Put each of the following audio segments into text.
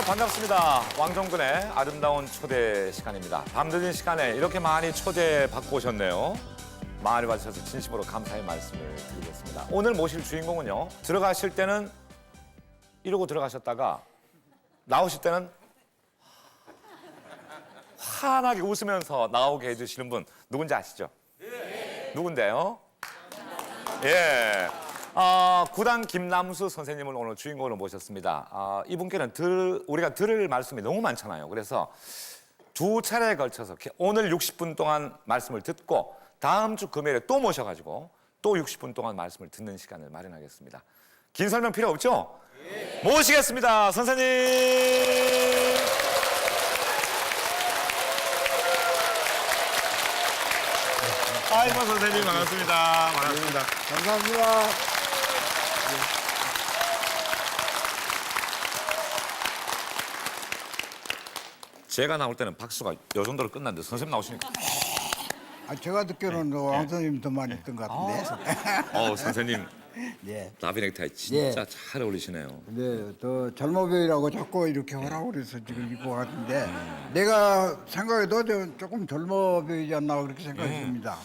반갑습니다. 왕정근의 아름다운 초대 시간입니다. 밤늦은 시간에 이렇게 많이 초대받고 오셨네요. 많이 와주셔서 진심으로 감사의 말씀을 드리겠습니다. 오늘 모실 주인공은요. 들어가실 때는 이러고 들어가셨다가 나오실 때는 환하게 웃으면서 나오게 해주시는 분 누군지 아시죠? 네. 누군데요? 예. 구단 김남수 선생님을 오늘 주인공으로 모셨습니다. 이분께는 우리가 들을 말씀이 너무 많잖아요. 그래서 두 차례에 걸쳐서 오늘 60분 동안 말씀을 듣고 다음 주 금요일에 또 모셔가지고 또 60분 동안 말씀을 듣는 시간을 마련하겠습니다. 긴 설명 필요 없죠? 네. 모시겠습니다. 선생님. 아이고 선생님 반갑습니다. 반갑습니다. 감사합니다. 제가 나올 때는 박수가 요 정도로 끝났는데 선생님 나오시니까 제가 듣기로는 왕 선생님 더 많이 했던 것 같은데. 선생님 네. 나비 넥타이 진짜 잘 어울리시네요. 네, 더 젊어 보이라고 자꾸 이렇게 하라고 그래서 지금 입고 왔는데 내가 생각해도 조금 젊어 보이지 않나 그렇게 생각이 듭니다.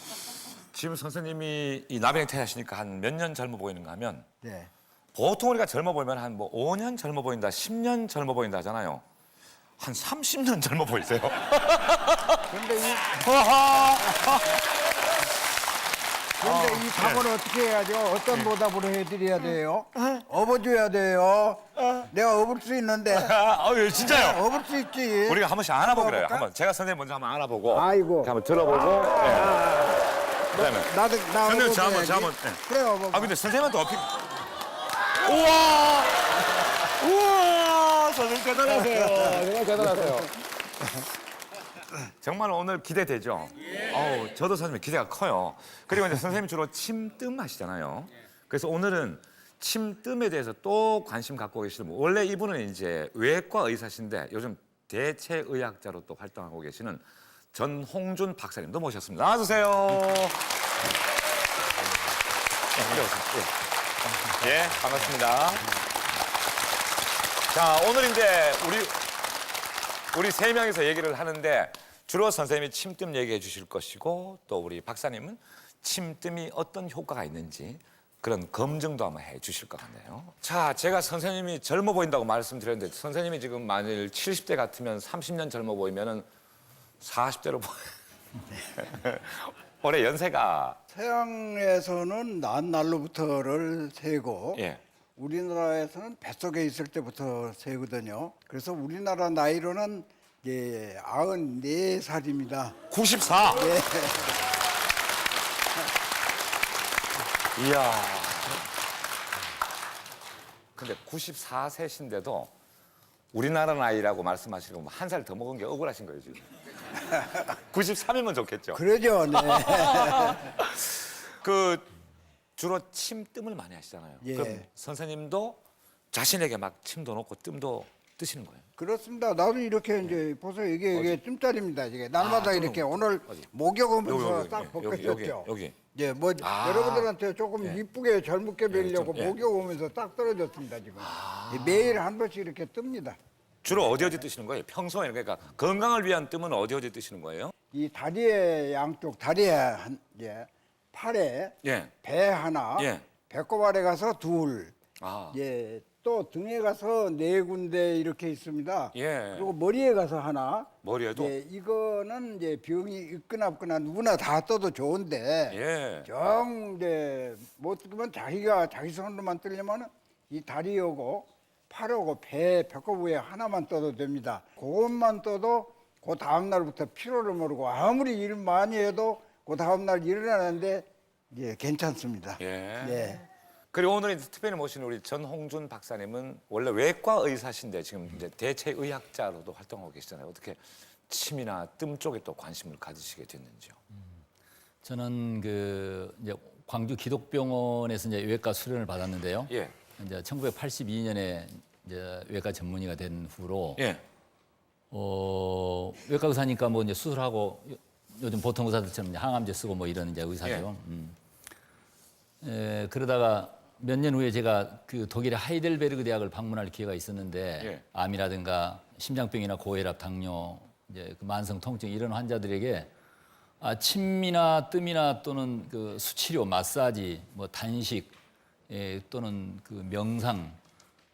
지금 선생님이 이 나비 넥타이 하시니까 한 몇 년 젊어 보이는가 하면 네. 보통 우리가 젊어 보이면 한 5년 젊어 보인다, 10년 젊어 보인다 하잖아요. 한 30년 젊어 보이세요. 그런데 이 답을 어떻게 해야죠? 어떤 보답으로 해드려야 돼요? 업어줘야 돼요. 내가 업을 수 있는데. 진짜요? 업을 수 있지. 우리가 한 번씩 안아보기로 해요. 업어볼까? 한번 제가 선생님 먼저 한번 안아보고 아이고. 한번 들어보고 그다음에 나도 선생님 저 한번 그래 업어. 근데 선생님한테 어필 우와 선생님 대단하세요. 정말 대단하세요. 정말 오늘 기대되죠? 저도 선생님 기대가 커요. 그리고 이제 선생님 주로 침뜸 하시잖아요. 그래서 오늘은 침뜸에 대해서 또 관심 갖고 계시는 분. 원래 이분은 이제 외과 의사신데 요즘 대체의학자로 또 활동하고 계시는 전홍준 박사님도 모셨습니다. 나와주세요. 예, 반갑습니다. 자, 오늘 이제 우리 세 명이서 얘기를 하는데 주로 선생님이 침뜸 얘기해 주실 것이고 또 우리 박사님은 침뜸이 어떤 효과가 있는지 그런 검증도 한번 해 주실 것 같네요. 자, 제가 선생님이 젊어 보인다고 말씀드렸는데 선생님이 지금 만일 70대 같으면 30년 젊어 보이면은 40대로 보여요. 올해 연세가 서양에서는 낳은 날로부터를 세고 예. 우리나라에서는 뱃속에 있을 때부터 세거든요. 그래서 우리나라 나이로는 94살입니다. 94. 네. 이야. 근데 94세신데도 우리나라 나이라고 말씀하시고 한 살 더 먹은 게 억울하신 거예요, 지금. 93이면 좋겠죠. 그러죠. 네. 주로 침뜸을 많이 하시잖아요. 예. 그럼 선생님도 자신에게 막 침도 놓고 뜸도 뜨시는 거예요? 그렇습니다. 나도 이렇게 이제 보세요. 이게 뜸짜리입니다. 이게 날마다 저는 이렇게 오늘 어디? 목욕하면서 여기, 딱 여기, 벗겼죠. 여기. 예, 여러분들한테 조금 이쁘게 젊게 뵈려고 목욕하면서 딱 떨어졌습니다 지금. 매일 한 번씩 이렇게 뜹니다. 주로 어디 뜨시는 거예요? 평소에 그러니까 건강을 위한 뜸은 어디 뜨시는 거예요? 이 다리의 양쪽 다리에 팔에 예. 배 하나, 예. 배꼽 아래 가서 둘, 아. 또 등에 가서 네 군데 이렇게 있습니다. 예. 그리고 머리에 가서 하나. 머리에도? 이거는 이제 병이 있거나 없거나 누구나 다 떠도 좋은데 예. 못 뜨면 자기 손으로만 뜨려면 이 다리하고 팔하고 배꼽 위에 하나만 떠도 됩니다. 그것만 떠도 그 다음 날부터 피로를 모르고 아무리 일 많이 해도 그 다음 날 일어나는데 괜찮습니다. 예. 네. 그리고 오늘 이제 특별히 모신 우리 전홍준 박사님은 원래 외과 의사신데 지금 이제 대체의학자로도 활동하고 계시잖아요. 어떻게 침이나 뜸 쪽에 또 관심을 가지시게 됐는지요? 저는 이제 광주 기독병원에서 이제 외과 수련을 받았는데요. 예. 이제 1982년에 이제 외과 전문의가 된 후로 예. 외과 의사니까 뭐 이제 수술하고 요즘 보통 의사들처럼 이제 항암제 쓰고 뭐 이런 이제 의사죠. 예. 그러다가 몇 년 후에 제가 그 독일의 하이델베르그 대학을 방문할 기회가 있었는데 예. 암이라든가 심장병이나 고혈압, 당뇨, 이제 그 만성 통증 이런 환자들에게 침이나 뜸이나 또는 그 수치료, 마사지, 뭐 단식 또는 그 명상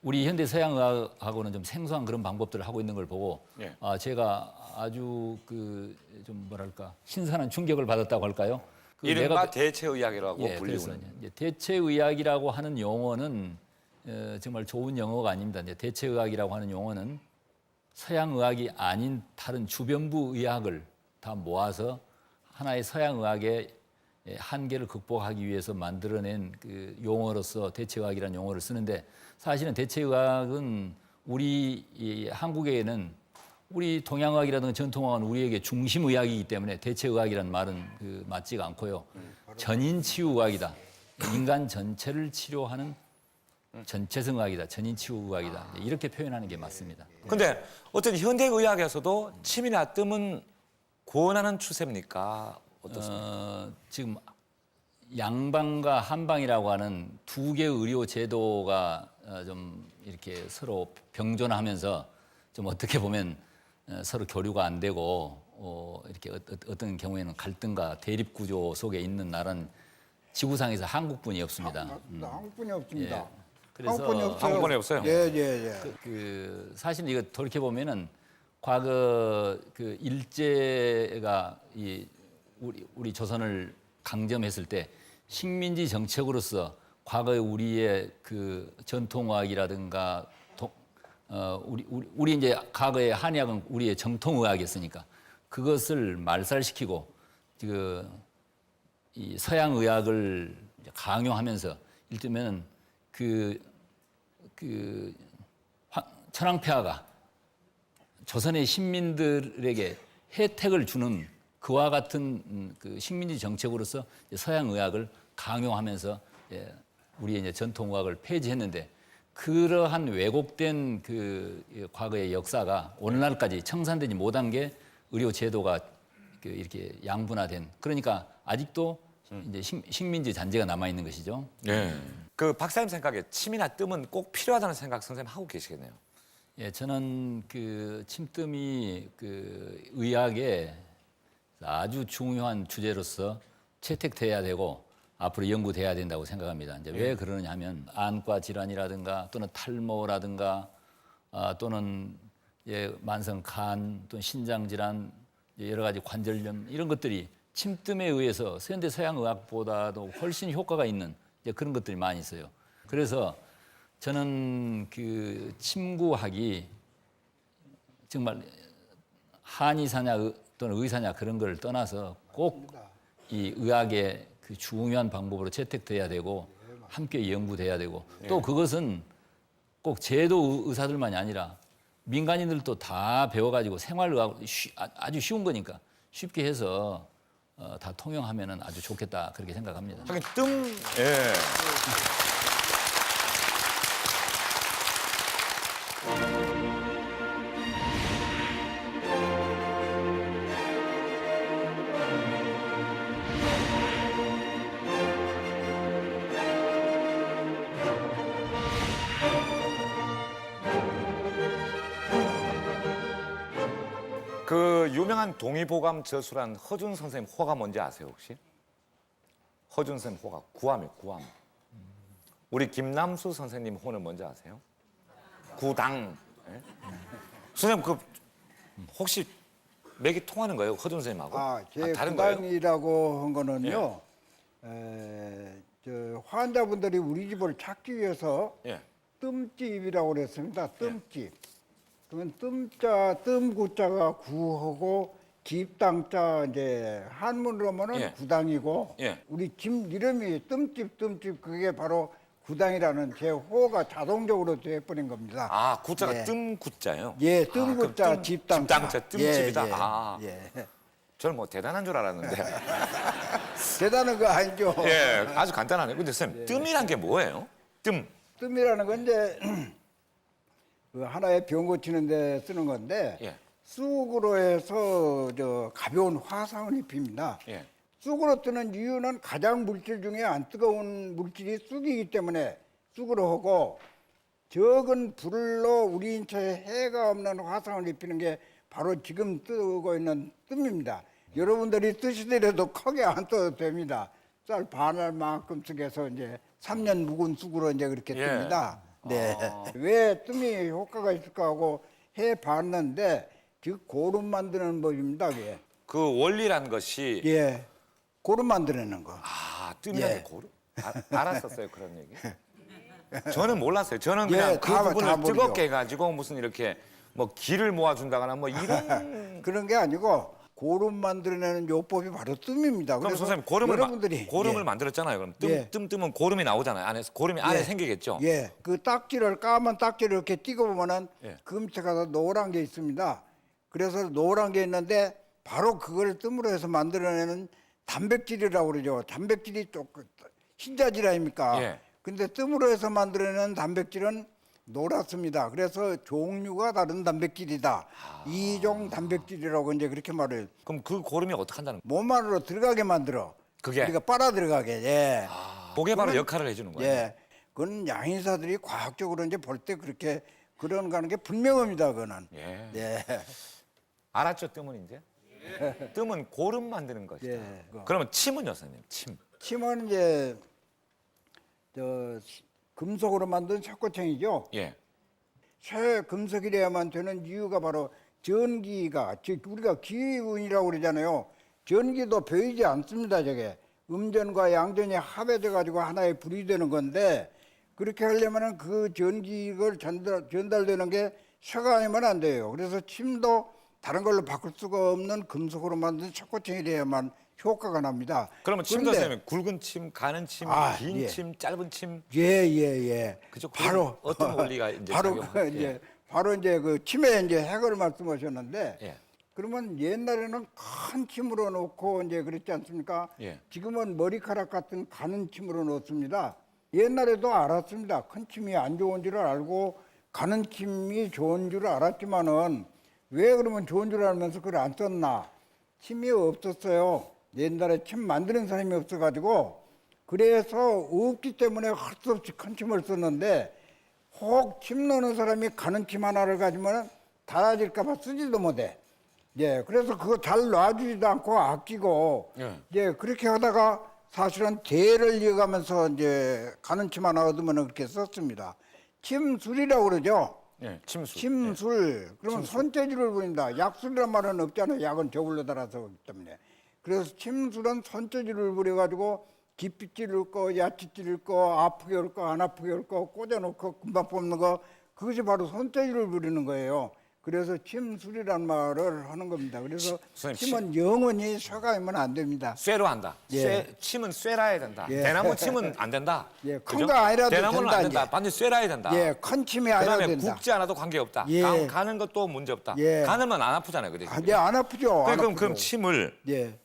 우리 현대 서양 의학하고는 좀 생소한 그런 방법들을 하고 있는 걸 보고 예. 제가 아주 그 좀 뭐랄까 신선한 충격을 받았다고 할까요? 그 이른바 대체의학이라고 그래서 불리는. 이제 대체의학이라고 하는 용어는 정말 좋은 용어가 아닙니다. 이제 대체의학이라고 하는 용어는 서양의학이 아닌 다른 주변부 의학을 다 모아서 하나의 서양의학의 한계를 극복하기 위해서 만들어낸 그 용어로서 대체의학이라는 용어를 쓰는데 사실은 대체의학은 우리 이 한국에는 우리 동양의학이라든가 전통의학은 우리에게 중심의학이기 때문에 대체의학이라는 말은 그 맞지가 않고요. 전인치유의학이다. 인간 전체를 치료하는 전체성의학이다. 전인치유의학이다. 이렇게 표현하는 게 맞습니다. 근데 어쨌든 현대의학에서도 침이나 뜸은 권하는 추세입니까? 어떻습니까? 지금 양방과 한방이라고 하는 두 개의 의료 제도가 좀 이렇게 서로 병존하면서 좀 어떻게 보면 서로 교류가 안 되고 이렇게 어떤 경우에는 갈등과 대립 구조 속에 있는 나라는 지구상에서 한국뿐이 없습니다. 한국뿐이 없습니다. 예. 그래서 한국뿐이 없어요. 한국뿐이 없어요? 예. 그 사실 이거 돌이켜 보면은 과거 그 일제가 이 우리 조선을 강점했을 때 식민지 정책으로서 과거에 우리의 그 전통의학이라든가 우리 이제 과거의 한의학은 우리의 정통의학이었으니까 그것을 말살시키고 이 서양의학을 강요하면서 일테면 천황폐하가 조선의 신민들에게 혜택을 주는 그와 같은 그 식민지 정책으로서 서양의학을 강요하면서 우리의 이제 전통의학을 폐지했는데 그러한 왜곡된 그 과거의 역사가 오늘날까지 청산되지 못한 게 의료 제도가 이렇게 양분화된 그러니까 아직도 이제 식민지 잔재가 남아 있는 것이죠. 예. 그 박사님 생각에 침이나 뜸은 꼭 필요하다는 생각 선생님 하고 계시겠네요. 예, 저는 그 침뜸이 그 의학의 아주 중요한 주제로서 채택돼야 되고 앞으로 연구돼야 된다고 생각합니다. 이제 왜 그러느냐 하면 안과 질환이라든가 또는 탈모라든가 또는 만성 간 또는 신장 질환 여러 가지 관절염 이런 것들이 침뜸에 의해서 현대 서양 의학보다도 훨씬 효과가 있는 그런 것들이 많이 있어요. 그래서 저는 그 침구학이 정말 한의사냐 또는 의사냐 그런 걸 떠나서 꼭 이 의학의 그 중요한 방법으로 채택돼야 되고 함께 연구돼야 되고 또 그것은 꼭 제도 의사들만이 아니라 민간인들도 다 배워가지고 생활의학 아주 쉬운 거니까 쉽게 해서 다 통용하면은 아주 좋겠다 그렇게 생각합니다. 하긴 뜸, 예. 그 유명한 동의보감 저술한 허준 선생님 호가 뭔지 아세요 혹시? 허준 선생님 호가 구암이에요. 구암. 우리 김남수 선생님 호는 뭔지 아세요? 구당. 예? 선생님 그 혹시 맥이 통하는 거예요? 허준 선생님하고? 제 다른 거예요? 구단이라고 한 거는요. 저 환자분들이 우리 집을 찾기 위해서 예. 뜸집이라고 그랬습니다. 뜸집. 그러면 뜸자, 뜸구자가 구하고 집당자 이제 한문으로 하면은 예. 구당이고 예. 우리 집 이름이 뜸집 그게 바로 구당이라는 제 호가 자동적으로 돼버린 겁니다. 아 구자가 예. 뜸 구자예요? 예, 그럼 뜸구자, 뜸- 집당자. 집당자, 뜸집이다. 예, 아. 예. 저는 뭐 대단한 줄 알았는데. 대단한 거 아니죠. 예, 아주 간단하네요. 근데 선생님 뜸이란 게 뭐예요? 뜸. 뜸이라는 건 이제 그 하나의 병 고치는 데 쓰는 건데 예. 쑥으로 해서 저 가벼운 화상을 입힙니다. 예. 쑥으로 뜨는 이유는 가장 물질 중에 안 뜨거운 물질이 쑥이기 때문에 쑥으로 하고 적은 불로 우리 인체에 해가 없는 화상을 입히는 게 바로 지금 뜨고 있는 뜸입니다. 여러분들이 뜨시더라도 크게 안 떠도 됩니다. 쌀 반알만큼 쑥에서 이제 3년 묵은 쑥으로 이제 그렇게 예. 뜹니다. 네. 왜 뜸이 효과가 있을까 하고 해 봤는데 즉 고름 만드는 법입니다. 그게. 그 원리란 것이 예. 고름 만드는 거. 뜨면 예. 고름? 알았었어요 그런 얘기? 저는 몰랐어요. 저는 예, 그냥 그 다 부분을 모르죠. 뜨겁게 해가지고 무슨 이렇게 뭐 기를 모아준다거나 뭐 이런. 그런 게 아니고 고름 만들어내는 요법이 바로 뜸입니다. 그럼 그래서 선생님 고름을 여러분들이 고름을 예. 만들었잖아요. 그럼 예. 뜨면 고름이 나오잖아요. 안에서 고름이 안에 생기겠죠. 예, 그 딱지를 까만 딱지를 이렇게 띄고 보면은 예. 그 밑에 가서 노란 게 있습니다. 그래서 노란 게 있는데 바로 그걸 뜸으로 해서 만들어내는 단백질이라고 그러죠. 단백질이 조금 흰자질 아닙니까? 예. 근데 뜸으로 해서 만들어내는 단백질은 노랗습니다. 그래서 종류가 다른 단백질이다. 이종 단백질이라고 이제 그렇게 말해요. 그럼 그 고름이 어떻게 한다는 거예요? 몸 안으로 들어가게 만들어. 그게? 우리가 빨아 들어가게. 예. 그게 바로 역할을 해주는 거예요. 예. 그건 양인사들이 과학적으로 이제 볼 때 그렇게 그런 가는 게 분명합니다. 그거는. 예. 예. 알았죠, 뜸은 이제? 뜸은 고름 만드는 것이다. 예. 그러면 침은요, 선생님? 침. 침은 이제 저 금속으로 만든 석고챙이죠. 예. 새 금속이래야만 되는 이유가 바로 전기가 즉 우리가 기운이라고 그러잖아요. 전기도 보이지 않습니다. 저게 음전과 양전이 합해져 가지고 하나의 불이 되는 건데 그렇게 하려면은 그 전기를 전달되는 게 쇠가 아니면 안 돼요. 그래서 침도 다른 걸로 바꿀 수가 없는 금속으로 만든 석고챙이래야만 효과가 납니다. 그러면 침도 그런데 선생님 굵은 침, 가는 침, 아, 긴 예. 침, 짧은 침. 예. 그죠? 바로 어떤 원리가 이제 바로 작용하는- 이제 예. 바로 이제 그 침의 이제 해결을 말씀하셨는데 예. 그러면 옛날에는 큰 침으로 놓고 이제 그랬지 않습니까? 예. 지금은 머리카락 같은 가는 침으로 놓습니다. 옛날에도 알았습니다. 큰 침이 안 좋은 줄을 알고 가는 침이 좋은 줄을 알았지만은 왜 그러면 좋은 줄 알면서 그걸 안 썼나? 침이 없었어요. 옛날에 침 만드는 사람이 없어가지고 그래서 없기 때문에 할 수 없이 큰 침을 썼는데 혹 침 넣는 사람이 가는 침 하나를 가지면 닳아질까봐 쓰지도 못해. 예, 그래서 그거 잘 놔주지도 않고 아끼고 예. 예, 그렇게 하다가 사실은 대를 이어가면서 이제 가는 침 하나 얻으면 그렇게 썼습니다. 침술이라고 그러죠. 예. 침수. 침술. 그러면 손재주를 부린다. 약술이란 말은 없잖아요. 약은 저울로 달아서 그렇기 때문에. 그래서 침술은 손재주를 부려가지고 깊이 찌를 거, 얕이 찌를 거, 아프게 올 거, 안 아프게 올 거, 꽂아놓고 금방 뽑는 거, 그것이 바로 손재주를 부리는 거예요. 그래서 침술이란 말을 하는 겁니다. 그래서 선생님, 침은 영원히 쇠가이면 안 됩니다. 쇠로 한다. 예. 침은 쇠라야 된다. 예. 대나무 침은 안 된다. 예, 그죠? 큰거 아니라도 대나무는 된다, 안 된다. 이제. 반드시 쇠라야 된다. 예, 큰 침이 아니라 그다음에 된다. 굵지 않아도 관계 없다. 예. 가는 것도 문제 없다. 예. 가는면 안 아프잖아요, 그 대신. 아, 네, 안 아프죠. 안 그럼 아프죠. 침을 예.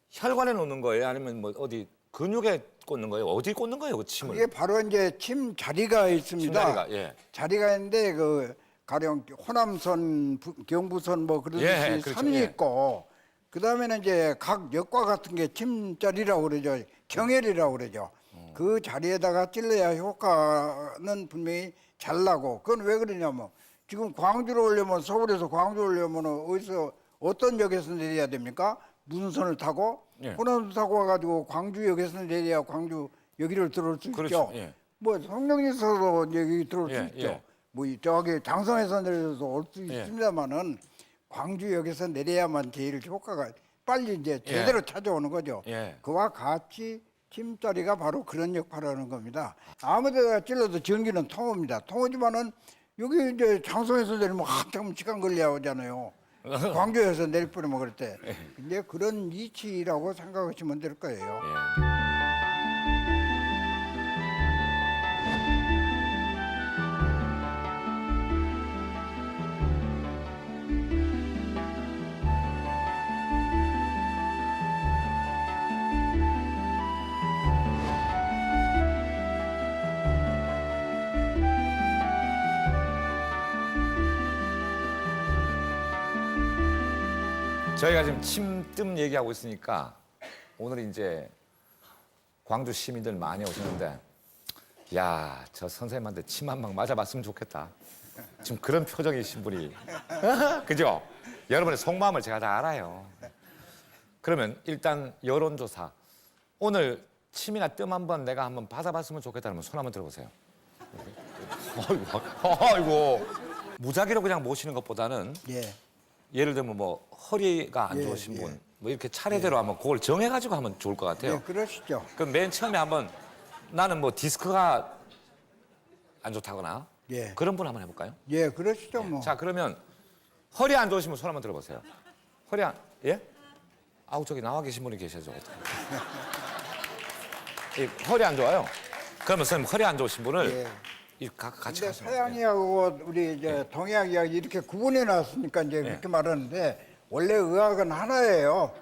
혈관에 놓는 거예요, 아니면 뭐 어디 근육에 꽂는 거예요? 어디 꽂는 거예요, 그 침을? 그게 바로 이제 침 자리가 있습니다. 침자리가, 예. 자리가 있는데 그 가령 호남선, 경부선 뭐 그런 예, 듯이 그렇죠. 선이 예. 있고 그 다음에는 이제 각 역과 같은 게 침자리라고 그러죠. 경혈이라고 그러죠. 그 자리에다가 찔러야 효과는 분명히 잘 나고 그건 왜 그러냐면 지금 광주로 오려면 서울에서 광주 오려면 어디서 어떤 역에서 내려야 됩니까? 무슨 선을 타고 예. 호남선 타고 와가지고 광주역에서 내려야 광주 여기를 들어올 수 그렇죠. 있죠. 예. 뭐 성령에서도 여기 들어올 예, 수 있죠. 예. 뭐 저기 장성에서 내려서 올 수 예. 있습니다만은 광주역에서 내려야만 제일 효과가 빨리 이제 제대로 찾아오는 거죠. 예. 그와 같이 침자리가 바로 그런 역할을 하는 겁니다. 아무데나 찔러도 전기는 통합니다. 통하지만은 여기 이제 장성에서 내리면 한참 시간 걸려야 하잖아요. 광주에서 내릴 뻔하면 그럴 때. 근데 그런 이치라고 생각하시면 될 거예요. 예. 저희가 지금 침뜸 얘기하고 있으니까 오늘 이제 광주 시민들 많이 오셨는데 야, 저 선생님한테 침 한 방 맞아봤으면 좋겠다. 지금 그런 표정이신 분이. 그죠? 여러분의 속마음을 제가 다 알아요. 그러면 일단 여론조사. 오늘 침이나 뜸 한번 내가 한번 받아봤으면 좋겠다면 손 한번 들어보세요. 아이고. 무작위로 그냥 모시는 것보다는 예. 예를 들면 뭐 허리가 안 예, 좋으신 예. 분, 뭐 이렇게 차례대로 한번 그걸 정해가지고 하면 좋을 것 같아요. 예, 그러시죠. 그럼 맨 처음에 한번 나는 뭐 디스크가 안 좋다거나 예. 그런 분 한번 해볼까요? 예, 그러시죠, 뭐. 자 그러면 허리 안 좋으시면 손 한번 들어보세요. 허리 안 예? 아우 저기 나와 계신 분이 계셔죠. 이 허리 안 좋아요? 그러면 선생님 허리 안 좋으신 분을 예. 같이 근데 하시면 서양의학하고 우리 이제 동양의학이 이렇게 구분해 놨으니까 이제 그렇게 말하는데 원래 의학은 하나예요.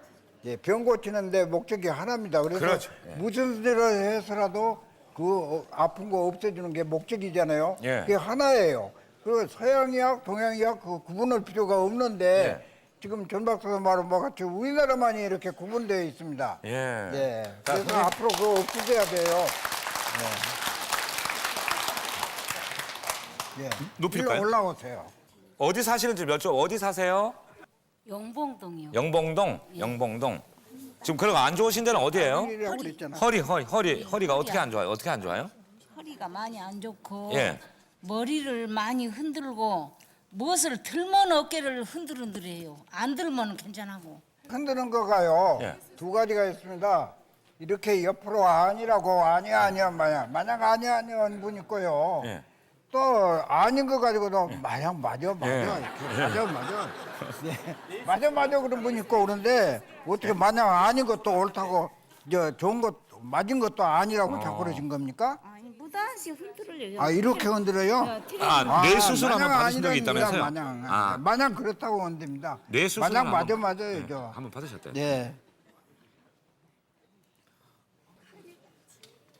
예, 병 고치는데 목적이 하나입니다. 그래서 그렇죠. 예. 무슨 일을 해서라도 그 아픈 거 없애주는 게 목적이잖아요. 예. 그게 하나예요. 그리고 서양의학, 동양의학 그 구분할 필요가 없는데 예. 지금 전 박사가 말한 것 같이 우리나라만이 이렇게 구분되어 있습니다. 예. 예. 자, 그래서 선생님. 앞으로 그거 없애야 돼요. 예. 높일까요? 일로 올라오세요. 어디 사시는지 어디 사세요? 영봉동이요. 영봉동, 영봉동. 지금 그런 거 안 좋으신 데는 어디예요? 이라고 그랬잖아. 허리가 어떻게 안 좋아요? 어떻게 안 좋아요? 허리가 많이 안 좋고 예. 머리를 많이 흔들고 무엇을 들면 어깨를 흔들흔들해요. 안 들면 괜찮하고. 흔드는 거가요. 예. 두 가지가 있습니다. 이렇게 옆으로 아니라고 아니야 마냥 아니야 하는 분 있고요. 예. 또 아닌 거 가지고도 마냥 맞아 예. 이렇게 맞아 예. 맞아 그런 분 있고 그런데 어떻게 마냥 아닌 것도 옳다고 좋은 것 맞은 것도 아니라고 자꾸 그러신 겁니까? 아니 무단시 흔들어요. 아 이렇게 흔들어요? 아, 뇌 수술 한번 마냥 받으신 적이 아니랍니다, 있다면서요? 마냥 아. 마냥 그렇다고 안 됩니다. 뇌 수술 마냥 맞아요 한번 받으셨대요. 네.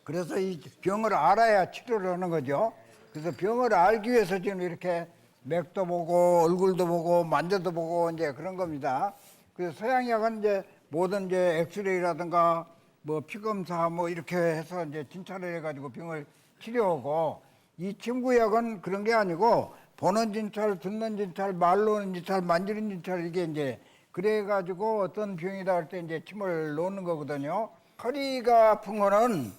그래서 이 병을 알아야 치료를 하는 거죠. 그래서 병을 알기 위해서 지금 이렇게 맥도 보고 얼굴도 보고 만져도 보고 이제 그런 겁니다. 그래서 서양의학은 이제 모든 이제 엑스레이라든가 뭐 피검사 뭐 이렇게 해서 이제 진찰을 해가지고 병을 치료하고 이 침구약은 그런 게 아니고 보는 진찰, 듣는 진찰, 말로 하는 진찰, 만지는 진찰 이게 이제 그래가지고 어떤 병이다 할 때 이제 침을 놓는 거거든요. 허리가 아픈 거는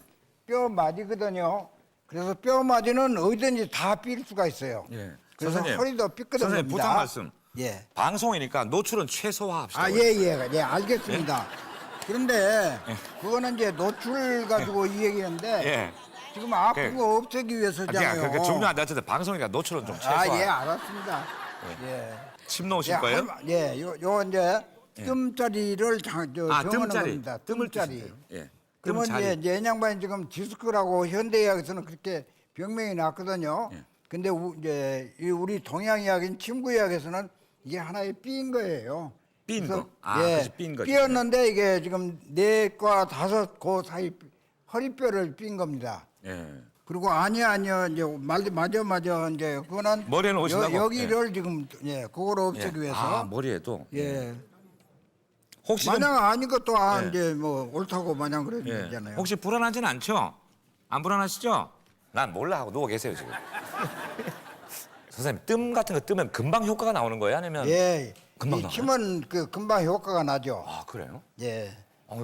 뼈 마디거든요. 그래서 뼈 마디는 어디든지 다 삘 수가 있어요. 예. 그래서 선생님, 허리도 삐끗한 선생님 겁니다. 부탁 말씀. 예. 방송이니까 노출은 최소화합시다. 아, 예, 알겠습니다. 그런데 그거는 이제 노출 가지고 이 얘기인데 예. 지금 아픈 거 없애기 위해서잖아요. 그러니까 중요한데 어쨌든 방송이니까 노출은 좀 최소화. 아, 예, 알았습니다. 예. 침 놓으실 거예요? 요 이제 뜸자리를 정하는 뜸자리. 겁니다. 뜸을 뜸자리. 뜻인데요. 예. 그러면 뜸자리. 이제 얘양반이 지금 디스크라고 현대의학에서는 그렇게 병명이 났거든요. 예. 근데 이제 우리 동양의학인 침구의학에서는 이게 하나의 삐인 거예요. 삔 그래서, 거. 아, 그래서 삔 거죠. 삐었는데 이게 지금 4과 5 그 사이 허리뼈를 삔 겁니다. 예. 그리고 아니야 이제 맞아 이제 그거는 머리에는 오신다고? 여기를 지금 그거를 없애기 예. 위해서 아, 머리에도. 예. 혹시 마냥 아닌 것도 예. 이제 뭐 옳다고 마냥 그래야 예. 되잖아요. 혹시 불안하진 않죠? 안 불안하시죠? 난 몰라 하고 누워 계세요 지금. 선생님 뜸 같은 거 뜨면 금방 효과가 나오는 거예요? 아니면? 예. 금방 이 나와요? 침은 금방 효과가 나죠. 아 그래요? 예.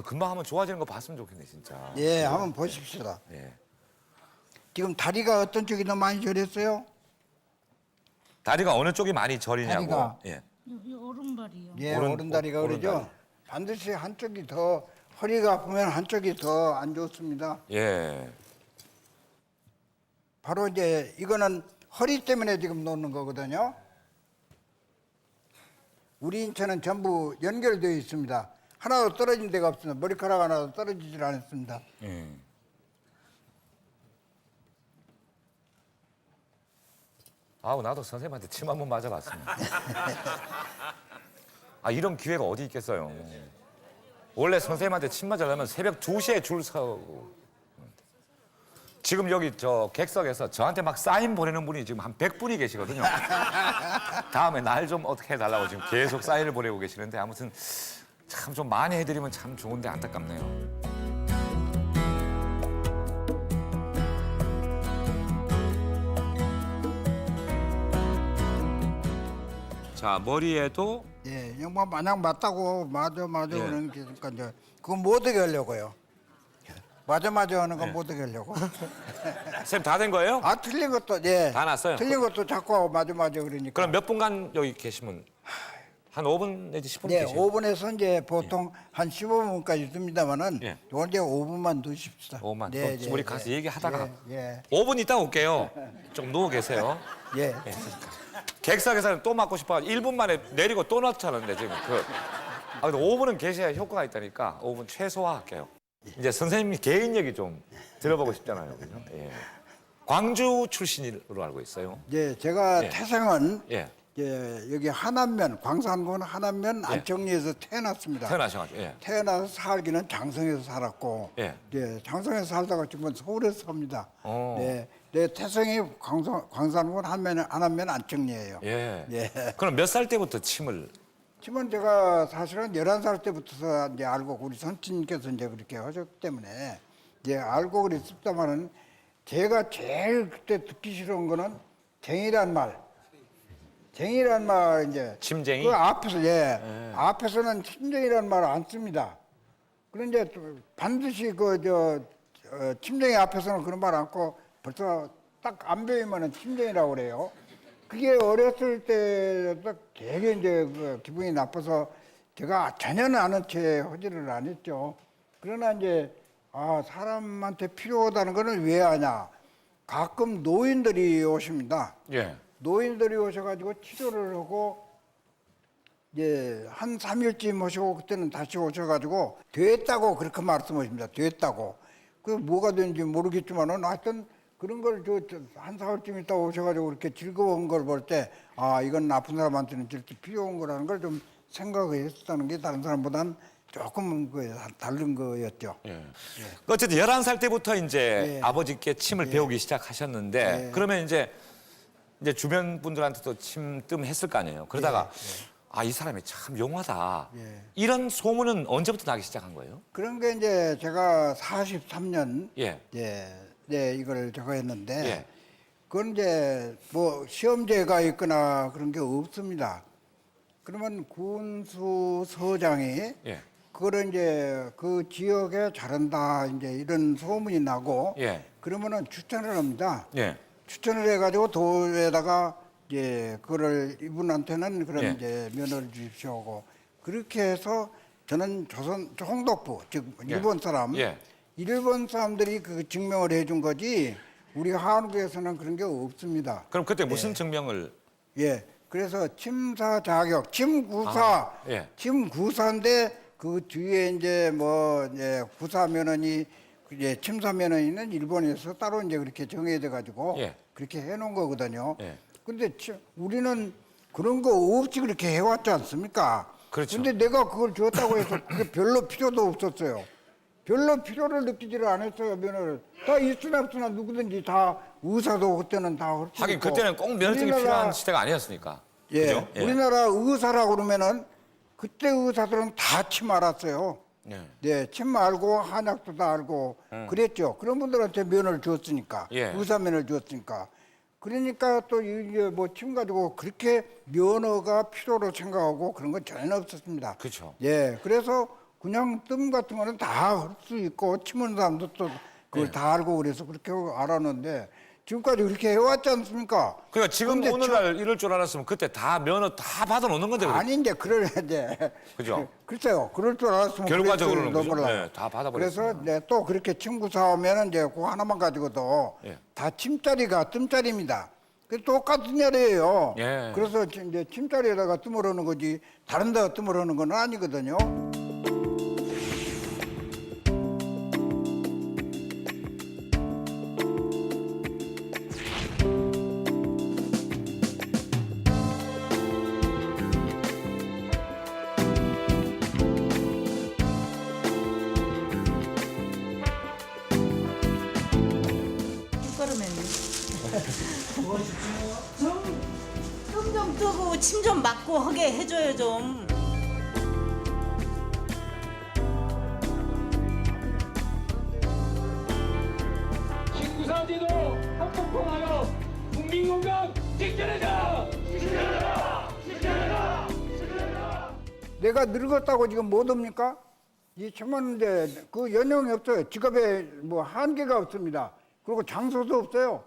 금방 하면 좋아지는 거 봤으면 좋겠네 진짜. 예, 한번 보십시다. 예. 지금 다리가 어떤 쪽이 더 많이 저렸어요? 다리가 어느 쪽이 많이 저리냐고. 다리가. 예. 오른발이요. 예, 오른- 오른다리가 오른다리. 그러죠. 반드시 한쪽이 더 허리가 아프면 한쪽이 더 안 좋습니다. 예. 바로 이제 이거는 허리 때문에 지금 놓는 거거든요. 우리 인체는 전부 연결되어 있습니다. 하나도 떨어진 데가 없습니다. 머리카락 하나도 떨어지질 않습니다. 예. 아우 나도 선생님한테 침 한 번 맞아봤습니다. 아 이런 기회가 어디 있겠어요. 원래 선생님한테 침 맞으려면 새벽 2시에 줄 서고. 지금 여기 저 객석에서 저한테 막 사인 보내는 분이 지금 한 100분이 계시거든요. 다음에 날 좀 어떻게 해달라고 지금 계속 사인을 보내고 계시는데 아무튼 참 좀 많이 해드리면 참 좋은데 안타깝네요. 자, 머리에도 예, 영뭐 마냥 맞다고 맞아 예. 그러는 게 그러니까 이제 그거 못 하게 하려고요. 맞아 하는 건 못 하게 하려고. 쌤 다 된 거예요? 아 틀린 것도 예. 다 났어요? 틀린 것도 자꾸 맞아 그러니까. 그럼 몇 분간 여기 계시면 한 5분 내지 10분 네, 계세요? 5분에서 이제 보통 한 15분까지 듭니다만은 예. 요건 이제 5분만 두십시다. 5분. 네, 우리 가서 얘기하다가 예. 5분 있다 올게요. 좀 누워 계세요. 예. 객석에서는 또 맞고 싶어 1분 만에 내리고 또 넣자는데 지금 근데 5분은 계셔야 효과가 있다니까 5분 최소화할게요. 이제 선생님 개인 얘기 좀 들어보고 싶잖아요. 그죠? 예. 광주 출신으로 알고 있어요. 예, 제가 예. 태생은 예. 예, 여기 하남면 광산군 하남면 예. 안정리에서 태어났습니다. 태어나셔가지고. 예. 태어나서 살기는 장성에서 살았고, 예. 장성에서 살다가 지금은 서울에서 삽니다. 어. 네, 내 태생이 광산군 하남면 안정리예요. 예. 예. 그럼 몇 살 때부터 침을 지금 제가 사실은 11살 때부터 이제 알고 우리 선친께서 이제 그렇게 하셨기 때문에 이제 알고 그랬습니다만은 제가 제일 그때 듣기 싫은 거는 쟁이란 말. 쟁이란 말 이제 침쟁이? 그 앞에서 앞에서는 침쟁이란 말 안 씁니다. 그런데 또 반드시 침쟁이 앞에서는 그런 말 않고 벌써 딱 안 배우면은 침쟁이라고 그래요. 그게 어렸을 때 되게 이제 기분이 나빠서 제가 전혀 아는 채 허지를 안 했죠. 그러나 이제 사람한테 필요하다는 거는 왜 하냐. 가끔 노인들이 오십니다. 예. 노인들이 오셔가지고 치료를 하고 이제 한 3일쯤 모시고 그때는 다시 오셔가지고 됐다고 그렇게 말씀하십니다. 됐다고. 그 뭐가 되는지 모르겠지만은 하여튼 그런 걸 한 4일쯤 있다 오셔가지고 그렇게 즐거운 걸 볼 때 이건 아픈 사람한테는 절대 필요한 거라는 걸 좀 생각을 했었다는 게 다른 사람보다는 조금 다른 거였죠. 예. 어쨌든 11살 때부터 이제 예. 아버지께 침을 배우기 시작하셨는데 그러면 이제 주변 분들한테도 침뜸 했을 거 아니에요. 그러다가 이 사람이 참 용하다. 예. 이런 소문은 언제부터 나기 시작한 거예요? 그런 게 이제 제가 43년 예. 이걸 저거 했는데 예. 그건 이제 뭐 시험제가 있거나 그런 게 없습니다. 그러면 군수서장이 예. 그거를 이제 그 지역에 잘한다 이제 이런 소문이 나고 예. 그러면은 추천을 합니다. 예. 추천을 해가지고 도에다가 이제 그거를 이분한테는 그런 예. 이제 면허를 주십시오 하고 그렇게 해서 저는 홍덕부 즉 일본 사람 예. 일본 사람들이 그 증명을 해준 거지 우리 한국에서는 그런 게 없습니다. 그럼 그때 무슨 증명을 예. 그래서 침사 자격, 침구사, 예. 침구사인데 그 뒤에 이제 구사 면허니 침사 면허니는 일본에서 따로 이제 그렇게 정해져 가지고 예. 그렇게 해놓은 거거든요. 예. 근데 우리는 그런 거 없이 그렇게 해왔지 않습니까? 그렇죠. 근데 내가 그걸 줬다고 해서 그게 별로 필요도 없었어요. 별로 필요를 느끼지를 않았어요, 면허를. 다 있으나 없으나 누구든지 다 의사도 그때는 다 할 수 하긴 있고. 그때는 꼭 면허증이 필요한 시대가 아니었으니까. 예, 그죠? 예. 우리나라 의사라고 그러면은 그때 의사들은 다 침 알았어요. 예. 네, 침 알고 한약도 다 알고 그랬죠. 그런 분들한테 면허를 줬으니까, 예. 의사 면허를 줬으니까. 그러니까 또 이게 뭐 침 가지고 그렇게 면허가 필요로 생각하고 그런 건 전혀 없었습니다. 그렇죠. 예, 그래서 그냥 뜸 같은 거는 다 할 수 있고 침 오는 사람도 또 그걸 예. 다 알고 그래서 그렇게 알았는데 지금까지 그렇게 해왔지 않습니까? 그러니까 지금 근데 오늘날 이럴 줄 알았으면 그때 다 면허 다 받아놓는 건데. 아니 이제 그럴 이제 그죠? 글쎄요. 그럴 줄 알았으면 결과적으로는 그랬을 그죠? 몰라요. 네, 다 받아버렸으면. 그래서 또 그렇게 친구 사오면은 이제 그거 하나만 가지고도 예. 다 침자리가 뜸자리입니다. 그 똑같은 자리예요. 예. 그래서 이제 침자리에다가 뜸을 하는 거지 다른 데가 뜸을 하는 건 아니거든요. 좀 뜨고 침 좀 맞고 하게 해줘요 좀. 신구사지도 한복판하여 국민 건강 지켜내자! 지켜내자! 지켜내자! 내가 늙었다고 지금 못 옵니까? 이 참았는데 그 연령이 없어요. 직업에 뭐 한계가 없습니다. 그리고 장소도 없어요.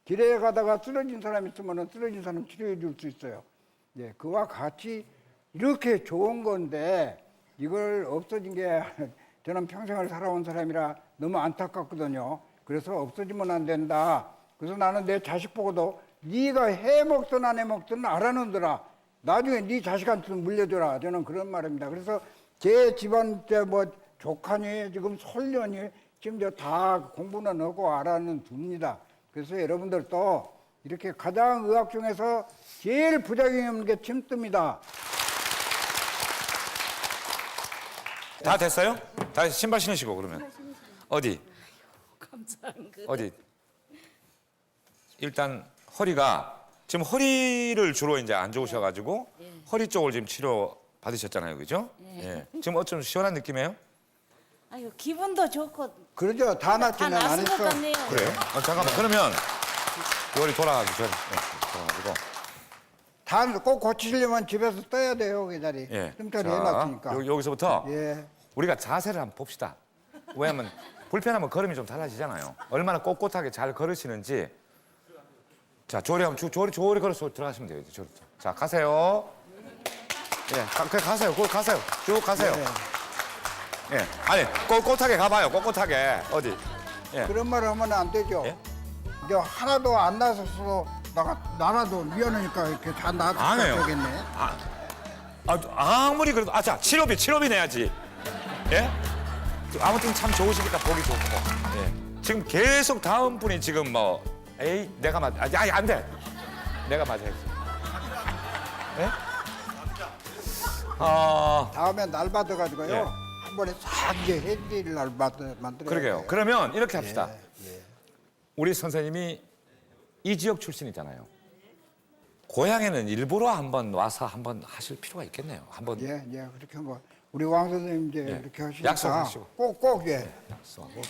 길에 가다가 쓰러진 사람 있으면 쓰러진 사람 치료해 줄 수 있어요. 예, 그와 같이 이렇게 좋은 건데 이걸 없어진 게 저는 평생을 살아온 사람이라 너무 안타깝거든요. 그래서 없어지면 안 된다. 그래서 나는 내 자식 보고도 네가 해먹든 안 해먹든 알아놓더라. 나중에 네 자식한테 물려줘라. 저는 그런 말입니다. 그래서 제 집안 때 뭐 조카니 지금 솔년이 지금 저 다 공부는 하고 알아는 둡니다. 그래서 여러분들도 이렇게 가장 의학 중에서 제일 부작용이 없는 게 침뜸이다. 다 됐어요? 다 신발 신으시고 그러면 어디? 감사한 거. 어디? 일단 허리가 지금 허리를 주로 이제 안 좋으셔가지고 허리 쪽을 지금 치료 받으셨잖아요, 그죠? 예. 지금 어쩜 시원한 느낌이에요? 아유 기분도 좋고 그러죠. 다 다 낫지는 나은 것 않았어. 같네요. 그래요? 잠깐만. 그러면 요리 돌아가기 전에 돌아가지고 다 꼭 고치려면 집에서 떠야 돼요, 그 자리. 예. 뜸자리 자, 해놨으니까. 여기서부터 예. 우리가 자세를 한번 봅시다. 왜냐면 불편하면 걸음이 좀 달라지잖아요. 얼마나 꼿꼿하게 잘 걸으시는지. 자, 조리 한번 조리 걸어서 들어가시면 돼요. 조리. 자, 가세요. 예, 가세요. 거기 가세요. 쭉 가세요. 예, 아니 꼿꼿하게 가봐요. 꼿꼿하게 어디? 예. 그런 말을 하면 안 되죠. 예? 이제 하나도 안 나서서 나가도 미안하니까 이렇게 다 안 해요. 나가도 되겠네. 아무리 그래도 자 치료비 내야지. 예? 아무튼 참 좋으시니까 보기 좋고. 예. 지금 계속 다음 분이 지금 뭐 에이 내가 아니 안 돼. 내가 맞아야지. 예? 다음에 날 받아가지고요. 예. 한 번에 싹 이제 해드릴 날 만들어야 그러게요. 돼요. 그러면 이렇게 합시다. 예. 우리 선생님이 이 지역 출신이잖아요. 고향에는 일부러 한번 와서 한번 하실 필요가 있겠네요. 한번 예, 그렇게 한번 우리 왕 선생님 이제 예. 이렇게 하시니까 약속하시고. 꼭 예. 약속하고.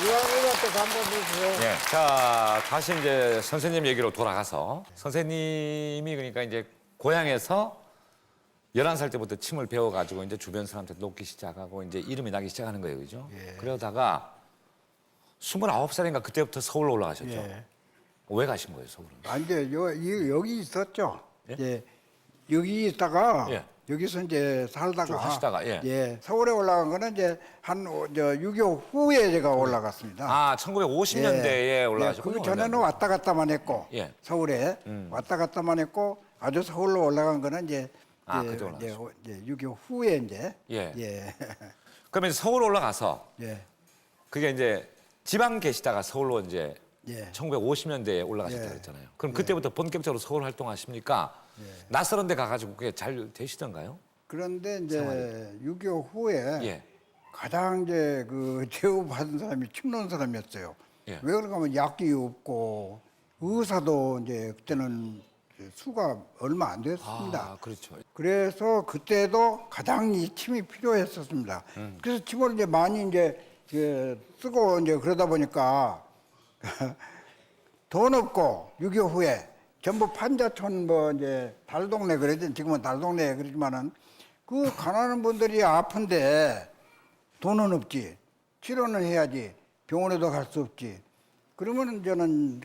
이왕이한테 한번 주세요. 예. 자, 다시 이제 선생님 얘기로 돌아가서 선생님이 그러니까 이제 고향에서 11살 때부터 침을 배워가지고 이제 주변 사람한테 놓기 시작하고 이제 이름이 나기 시작하는 거예요, 그죠? 예. 그러다가 29살인가 그때부터 서울로 올라가셨죠? 예. 왜 가신 거예요, 서울은? 이제 여기 있었죠. 예? 예. 여기 있다가 예. 여기서 이제 쭉 살다가 하시다가, 예. 서울에 올라간 거는 이제 한 6.25 후에 제가 올라갔습니다. 아, 1950년대에 올라가셨군요. 그 전에는 왔다 갔다만 했고 예. 서울에 왔다 갔다만 했고 아주 서울로 올라간 거는 이제 그때 올라가셨어요. 6.25 후에 이제 예. 그러면 서울 올라가서 예. 그게 이제 지방 계시다가 서울로 이제 예. 1950년대에 올라가셨다고 예. 했잖아요. 그럼 그때부터 본격적으로 서울 활동하십니까? 낯설은 데 가가지고 그게 잘 되시던가요? 그런데 이제 6.25 후에 예. 가장 이제 그 제후받은 사람이 침노는 사람이었어요. 예. 왜 그런가 하면 약이 없고 의사도 이제 그때는 수가 얼마 안 됐습니다. 아, 그렇죠. 그래서 그때도 가장 이 침이 필요했었습니다. 그래서 침을 이제 많이 이제 쓰고 이제 그러다 보니까 돈 없고 6.25 후에 전부 판자촌 뭐 이제 달동네 그러지 지금은 달동네 그러지만은 그 가난한 분들이 아픈데 돈은 없지 치료는 해야지 병원에도 갈 수 없지 그러면은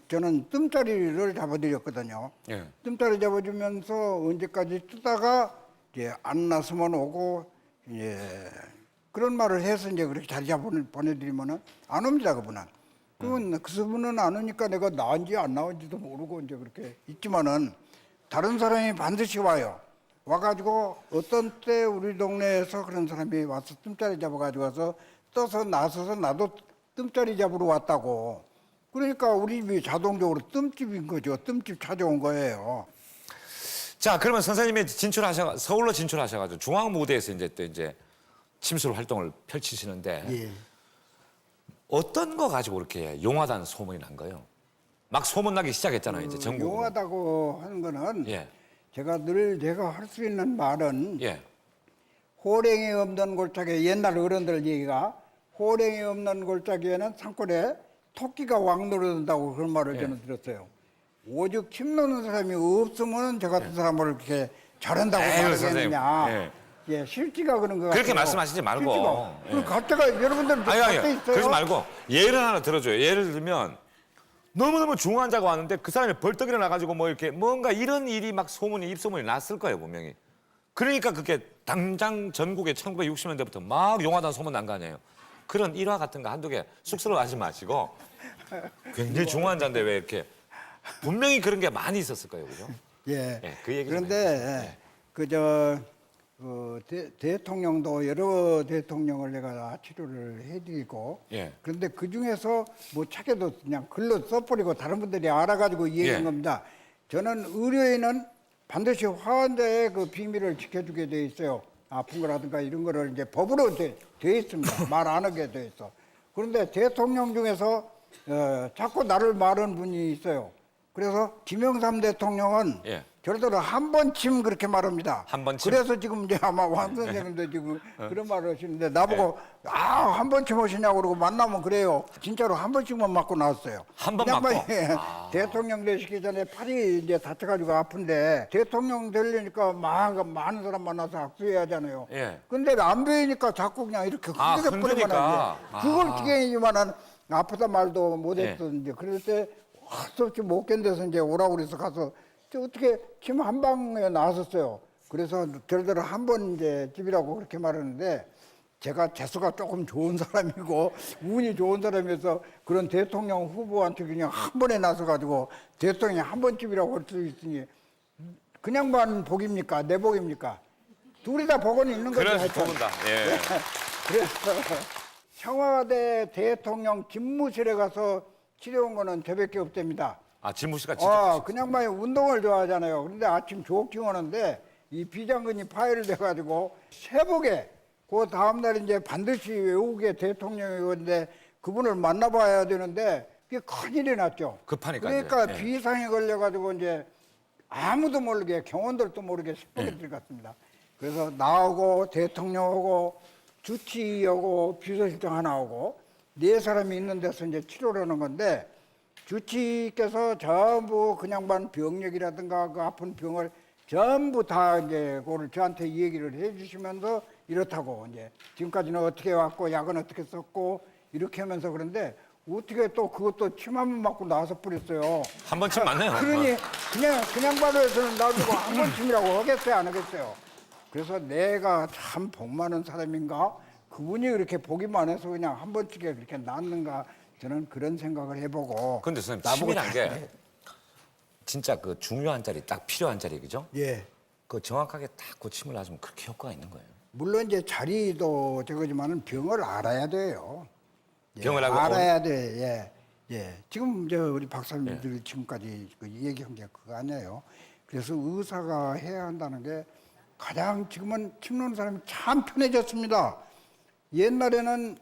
저는 뜸자리를 잡아드렸거든요. 예. 뜸자리 잡아주면서 언제까지 쓰다가 이제 안 나서만 오고 그런 말을 해서 이제 그렇게 자리 잡아 보내드리면은 안 옵니다 그분은. 그러면 그분은 안 오니까 내가 나은지 안 나은지도 모르고 이제 그렇게 있지만은 다른 사람이 반드시 와요. 와가지고 어떤 때 우리 동네에서 그런 사람이 와서 뜸자리 잡아가지고 와서 떠서 나서서 나도 뜸자리 잡으러 왔다고. 그러니까 우리 집이 자동적으로 뜸집인 거죠. 뜸집 찾아온 거예요. 자, 그러면 선생님이 서울로 진출하셔가지고 중앙 무대에서 이제 또 이제 침술 활동을 펼치시는데 예. 어떤 거 가지고 이렇게 용하다는 소문이 난 거예요? 막 소문 나기 시작했잖아요, 이제 전국으로. 용하다고 하는 거는 예. 제가 할 수 있는 말은 예. 호랭이 없는 골짜기 옛날 어른들 얘기가 호랭이 없는 골짜기에는 산골에 토끼가 왕 노릇한다고 그런 말을 저는 들었어요. 오죽 침 놓는 사람이 없으면 저 같은 사람을 이렇게 잘한다고 에휴, 선생님. 말하겠느냐. 예. 예, 실지가 그런 거 같아요. 그렇게 말씀하시지 말고. 실지가. 예. 그 갖다가 여러분들 아니, 갖다 아니, 있어요. 그러지 말고 예를 하나 들어줘요. 예를 들면 너무너무 중요한 자가 왔는데 그 사람이 벌떡 일어나가지고 뭐 이렇게 뭔가 이런 일이 막 소문이 입소문이 났을 거예요, 분명히. 그러니까 그게 당장 전국에 1960년대부터 막 용하다는 소문 난 거 아니에요. 그런 일화 같은 거 한두 개 쑥스러워하지 마시고 굉장히 중요한 자인데 왜 이렇게 분명히 그런 게 많이 있었을 거예요, 그죠? 예. 예, 그 얘기 좀 그런데 그저 대통령도 여러 대통령을 내가 다 치료를 해드리고 예. 그런데 그 중에서 뭐 책에도 그냥 글로 써버리고 다른 분들이 알아가지고 얘기한 예. 겁니다. 저는 의료인은 반드시 환자의 그 비밀을 지켜주게 돼 있어요. 아픈 거라든가 이런 거를 이제 법으로 돼 있습니다. 말 안 하게 돼 있어. 그런데 대통령 중에서 자꾸 나를 말하는 분이 있어요. 그래서 김영삼 대통령은 예. 절대로 한 번쯤 그렇게 말합니다. 한 번쯤? 그래서 지금 이제 아마 왕 선생님도 지금 그런 말을 하시는데 나보고 한 번쯤 오시냐고 그러고 만나면 그래요. 진짜로 한 번씩만 맞고 나왔어요. 한번 그냥 맞고? 막, 대통령 되시기 전에 팔이 이제 다쳐가지고 아픈데 대통령 되려니까 많은 사람 만나서 악수해야 하잖아요. 예. 근데 안 보이니까 자꾸 그냥 이렇게 흔들어 버리면 흔드니까. 그걸 기계이지만은 아프다 말도 못했었는데 그럴 때 할수 없이 못 견뎌서 이제 오라고 그래서 가서 어떻게 침 한 방에 나왔었어요. 그래서 저러저러 한 번 이제 집이라고 그렇게 말하는데 제가 재수가 조금 좋은 사람이고 운이 좋은 사람이어서 그런 대통령 후보한테 그냥 한 번에 나서 가지고 대통령이 한 번쯤이라고 할 수 있으니 그냥만 복입니까? 내 복입니까? 둘이 다 복은 있는 거죠. 그래서 하여튼. 좋은다. 예. 그래서 청와대 대통령 집무실에 가서 치료한 거는 저밖에 없답니다. 아, 진무 씨가 진짜. 그냥 막 운동을 좋아하잖아요. 그런데 아침 조깅 하는데 이 비장근이 파열돼가지고 새벽에 그 다음날 이제 반드시 외국의 대통령이 오는데 그분을 만나봐야 되는데 그게 큰일이 났죠. 급하니까 그러니까 이제. 예. 비상이 걸려가지고 이제 아무도 모르게 경원들도 모르게 새벽에 예. 들어갔습니다. 그래서 나오고 대통령 오고 주치의하고 비서실장 하나 오고 네 사람이 있는 데서 이제 치료를 하는 건데 주치의께서 전부 그냥만 병력이라든가 그 아픈 병을 전부 다 이제 그거를 저한테 얘기를 해주시면서 이렇다고 이제 지금까지는 어떻게 왔고 약은 어떻게 썼고 이렇게 하면서 그런데 어떻게 또 그것도 침 한 번 맞고 나서 뿌렸어요. 한 번쯤 맞네요. 그러니 그냥 바로에서는 날 보고 한 번쯤이라고 하겠어요 안 하겠어요. 그래서 내가 참 복 많은 사람인가 그분이 그렇게 보기만 해서 그냥 한 번쯤에 그렇게 낫는가 저는 그런 생각을 해보고. 근데 선생님 나보고 침이란 게 잘- 진짜 그 중요한 자리, 딱 필요한 자리, 그죠? 예. 그 정확하게 딱 고침을 놔주면 그렇게 효과가 있는 거예요. 물론 이제 자리도 저거지만은 병을 알아야 돼요. 예, 병을 알고 알아야 돼. 예. 예. 지금 저 우리 박사님들이 지금까지 그 얘기한 게 그거 아니에요. 그래서 의사가 해야 한다는 게 가장 지금은 침 놓는 사람이 참 편해졌습니다. 옛날에는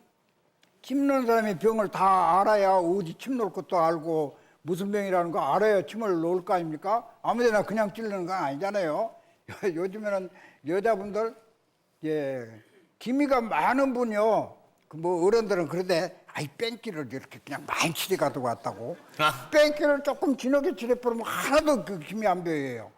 침 놓는 사람이 병을 다 알아야 어디 침 놓을 것도 알고 무슨 병이라는 거 알아야 침을 놓을 거 아닙니까? 아무데나 그냥 찌르는 건 아니잖아요. 요즘에는 여자분들 예 기미가 많은 분이요. 그 뭐 어른들은 그러대 아이 뺑기를 이렇게 그냥 많이 칠해 가지고 왔다고. 뺑기를 조금 진하게 칠해 버리면 하나도 그 기미 안 보여요.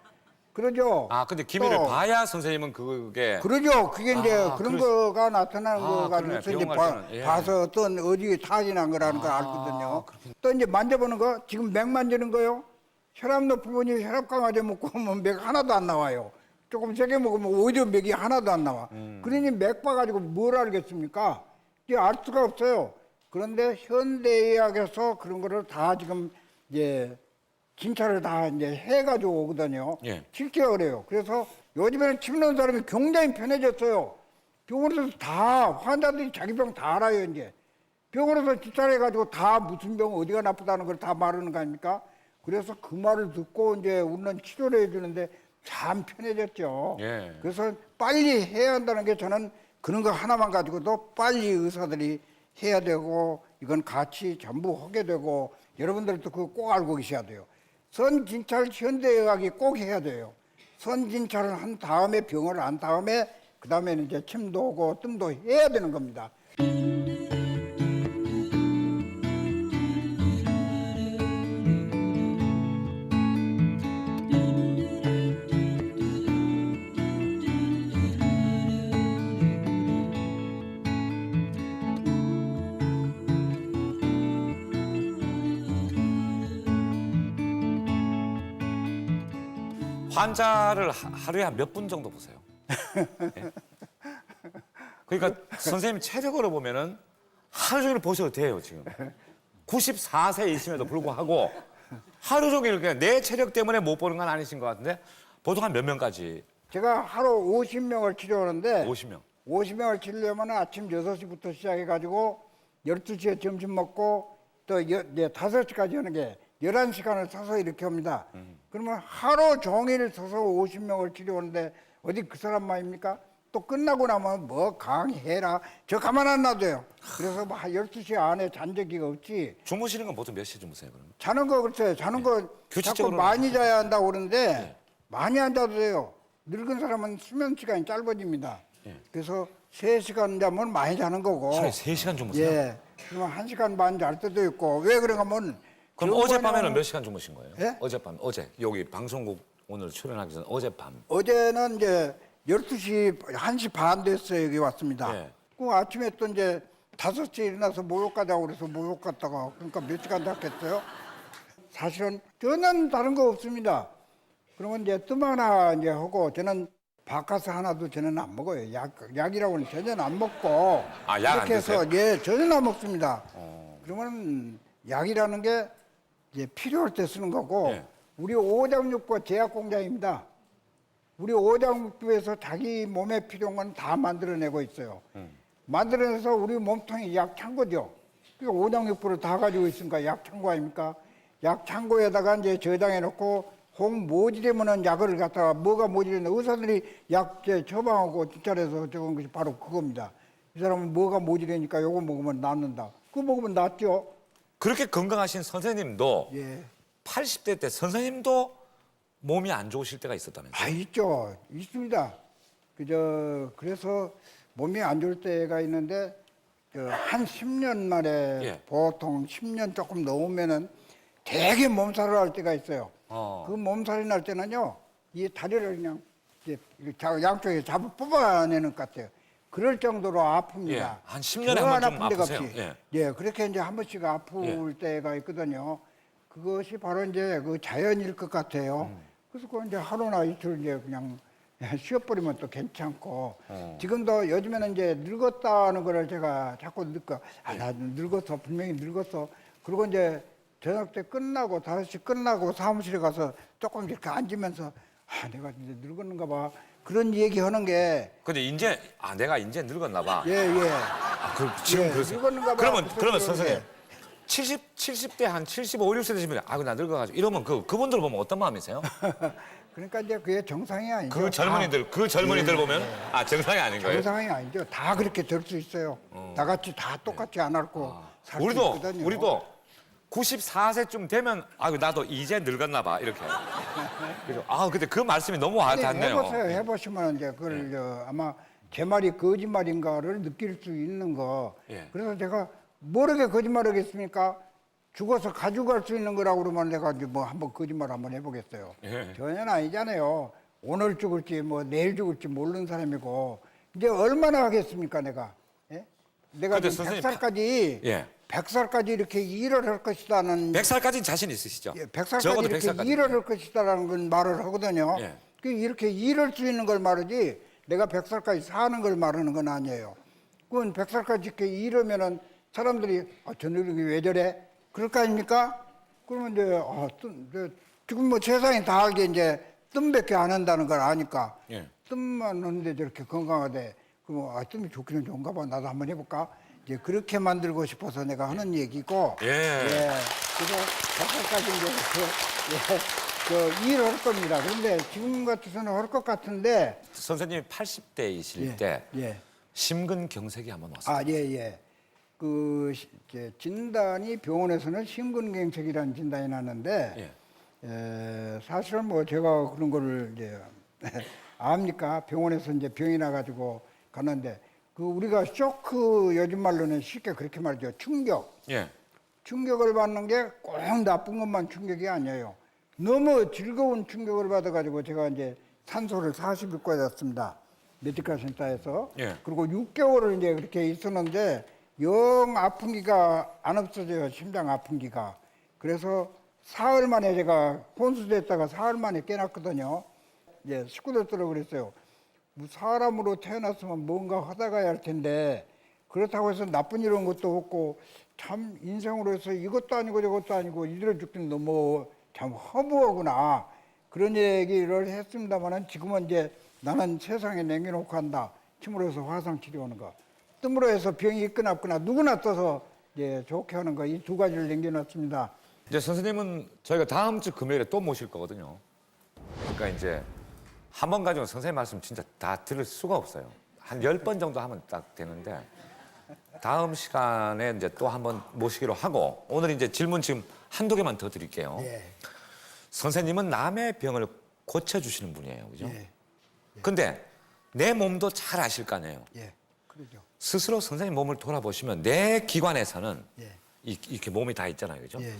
그러죠. 아, 근데 기미를 또 봐야 선생님은 그게 그러죠. 그게 이제 아, 그런 그럴 거가 나타나는 거 그러네. 가지고서 이제 병원 갈 때는, 예. 봐서 어떤 어디 타진이 난 거라는 걸 알거든요. 또 이제 만져보는 거, 지금 맥 만지는 거요. 혈압 높은 분이 혈압 강화제 먹고 하면 맥 하나도 안 나와요. 조금 세게 먹으면 오히려 맥이 하나도 안 나와. 그러니 맥 봐가지고 뭘 알겠습니까? 이제 알 수가 없어요. 그런데 현대의학에서 그런 거를 다 지금 이제 진찰을 다 이제 해가지고 오거든요. 예. 실제가 그래요. 그래서 요즘에는 침 놓는 사람이 굉장히 편해졌어요. 병원에서 다 환자들이 자기 병 다 알아요 이제. 병원에서 진찰해가지고 다 무슨 병 어디가 나쁘다는 걸 다 말하는 거 아닙니까? 그래서 그 말을 듣고 이제 우리는 치료를 해주는데 참 편해졌죠. 예. 그래서 빨리 해야 한다는 게 저는 그런 거 하나만 가지고도 빨리 의사들이 해야 되고 이건 같이 전부 하게 되고 여러분들도 그거 꼭 알고 계셔야 돼요. 선진찰 현대의학이 꼭 해야 돼요. 선진찰을 한 다음에 병을 안 다음에 그 다음에는 이제 침도 오고 뜸도 해야 되는 겁니다. 환자를 하루에 한 몇 분 정도 보세요? 예? 그러니까 선생님 체력으로 보면은 하루 종일 보셔도 돼요 지금. 94세이심에도 불구하고 하루 종일 그냥 내 체력 때문에 못 보는 건 아니신 것 같은데 보통 한 몇 명까지? 제가 하루 50명을 치료하는데 50명. 50명을 치려면 아침 6시부터 시작해가지고 12시에 점심 먹고 또 5시까지 하는 게 11시간을 서서 이렇게 합니다. 그러면 하루 종일 서서 50명을 치료하는데 어디 그 사람 말입니까? 또 끝나고 나면 뭐 강의해라. 저 가만 안 놔둬요. 그래서 뭐 12시 안에 잔 적이 없지. 주무시는 건 보통 몇 시에 주무세요 그러면? 자는 거 그렇죠. 자는 거 자꾸 규칙적으로 많이 자야 한다고 그러는데 많이 안 자도 돼요. 늙은 사람은 수면 시간이 짧아집니다. 그래서 3시간 자면 많이 자는 거고. 하루에 3시간 주무세요? 예. 그러면 1시간 반 잘 때도 있고. 왜 그런가 하면 그럼 어젯밤에는 몇 시간 주무신 거예요? 예? 어젯밤, 어제 여기 방송국 오늘 출연하기 전에 어젯밤. 어제는 이제 12시, 1시 반 됐어요. 여기 왔습니다. 예. 그 아침에 또 이제 5시에 일어나서 목욕 가자고 그래서 목욕 갔다가 그러니까 몇 시간 잤겠어요? 사실은 전혀 다른 거 없습니다. 그러면 이제 뜸 하나 이제 하고 저는 바카스 하나도 저는 안 먹어요. 약이라고는 전혀 안 먹고. 아, 약안 이렇게 해서 드세요? 예, 전혀 안 먹습니다. 그러면 약이라는 게 이제 필요할 때 쓰는 거고 예. 우리 오장육부 제약 공장입니다. 우리 오장육부에서 자기 몸에 필요한 건 다 만들어내고 있어요. 만들어내서 우리 몸통이 약 창고죠. 그러니까 오장육부를 다 가지고 있으니까 약 창고 아닙니까? 약 창고에다가 이제 저장해 놓고 홍 모지되면은 약을 갖다가 뭐가 모지되는 의사들이 약 처방하고 진찰해서 적은 것이 바로 그겁니다. 이 사람은 뭐가 모지되니까 요거 먹으면 낫는다. 그거 먹으면 낫죠. 그렇게 건강하신 선생님도 예. 80대 때 선생님도 몸이 안 좋으실 때가 있었다면서요? 아, 있죠. 있습니다. 그래서 몸이 안 좋을 때가 있는데, 한 10년 만에 예. 보통 10년 조금 넘으면은 되게 몸살을 할 때가 있어요. 어. 그 몸살이 날 때는요, 이 다리를 그냥 양쪽에 잡아 뽑아내는 것 같아요. 그럴 정도로 아픕니다. 예, 한 10년에 한 번 좀 아픈 데가 아프세요? 없이. 예. 그렇게 이제 한 번씩 아플 때가 있거든요. 그것이 바로 이제 그 자연일 것 같아요. 그래서 그 이제 하루나 이틀 이제 그냥 쉬어버리면 또 괜찮고. 지금도 요즘에는 이제 늙었다는 거를 제가 자꾸 느껴. 나 늙었어. 분명히 늙었어. 그리고 이제 저녁 때 끝나고 5시 끝나고 사무실에 가서 조금 이렇게 앉으면서 내가 이제 늙었는가 봐. 그런 얘기하는 게 근데 이제 내가 이제 늙었나 봐. 예. 지금 예, 그러세요? 늙었는가 봐. 그러면 그래서 선생님 그런데. 70대 한 75, 6세 되시면 나 늙어가지고 이러면 그분들 보면 어떤 마음이세요? 그러니까 이제 그게 정상이 아니죠. 그 젊은이들 보면 정상이 아닌 거예요? 정상이 아니죠. 다 그렇게 될 수 있어요. 나같이 다 똑같이 안 앓고 살 수 있거든요. 우리도 94세쯤 되면 나도 이제 늙었나 봐 이렇게. 그죠? 근데 그 말씀이 너무 와닿네요. 해보시면 이제 그걸 아마 제 말이 거짓말인가를 느낄 수 있는 거. 예. 그래서 제가 모르게 거짓말하겠습니까? 죽어서 가져갈 수 있는 거라고 그러면 내가 이제 뭐 한번 거짓말 한번 해보겠어요. 예. 전혀 아니잖아요. 오늘 죽을지 뭐 내일 죽을지 모르는 사람이고 이제 얼마나 하겠습니까 내가? 예? 내가 근데 지금 선생님, 100살까지 예. 100살까지 이렇게 일을 할 것이다는 100살까지는 자신 있으시죠? 100살까지 적어도 이렇게 100살까지. 일을 할 것이다라는 건 말을 하거든요. 예. 그 이렇게 일할 수 있는 걸 말하지 내가 100살까지 사는 걸 말하는 건 아니에요. 그건 100살까지 이렇게 일하면은 사람들이 저 늙은이 왜 저래? 그럴 거 아닙니까? 그러면 이제 지금 뭐 세상이 다 알게 이제 뜸밖에 안 한다는 걸 아니까 예. 뜸만 하는데 저렇게 건강하대. 그럼 뜸이 좋기는 좋은가 봐. 나도 한번 해볼까? 이제 그렇게 만들고 싶어서 내가 하는 얘기고. 예. 그래서 100살까지 이제 그 일을 할 겁니다. 그런데 지금 같아서는 할 것 같은데. 선생님이 80대이실 때 심근경색이 한번 왔어요. 예. 이제 진단이 병원에서는 심근경색이라는 진단이 났는데 사실은 뭐 제가 그런 거를 이제 압니까? 병원에서 이제 병이 나가지고 갔는데 우리가 쇼크 요즘 말로는 쉽게 그렇게 말하죠. 충격. 예. 충격을 받는 게 꼭 나쁜 것만 충격이 아니에요. 너무 즐거운 충격을 받아가지고 제가 이제 산소를 40일 꽂았습니다. 메디컬 센터에서. 예. 그리고 6개월을 이제 그렇게 있었는데 영 아픈 기가 안 없어져요. 심장 아픈 기가. 그래서 사흘 만에 제가 혼수됐다가 사흘 만에 깨났거든요. 이제 식구들더러 그랬어요. 뭐 사람으로 태어났으면 뭔가 하다 가야 할 텐데 그렇다고 해서 나쁜 일은 것도 없고 참 인생으로 해서 이것도 아니고 저것도 아니고 이대로 죽기는 너무 참 허무하구나 그런 얘기를 했습니다만은 지금은 이제 나는 세상에 남겨놓고 한다. 침으로 해서 화상 치료하는 거, 뜸으로 해서 병이 있거나 없거나 누구나 떠서 이제 좋게 하는 거 이 두 가지를 남겨놨습니다. 이제 선생님은 저희가 다음 주 금요일에 또 모실 거거든요. 그러니까 이제 한 번 가지고 선생님 말씀 진짜 다 들을 수가 없어요. 한 10번 정도 하면 딱 되는데 다음 시간에 이제 또 한 번 모시기로 하고 오늘 이제 질문 지금 한두 개만 더 드릴게요. 예. 선생님은 남의 병을 고쳐주시는 분이에요. 그죠? 예. 근데 내 몸도 잘 아실 거 아니에요. 예, 그러죠. 스스로 선생님 몸을 돌아보시면 내 기관에서는 예. 이렇게 몸이 다 있잖아요. 그죠? 예, 예.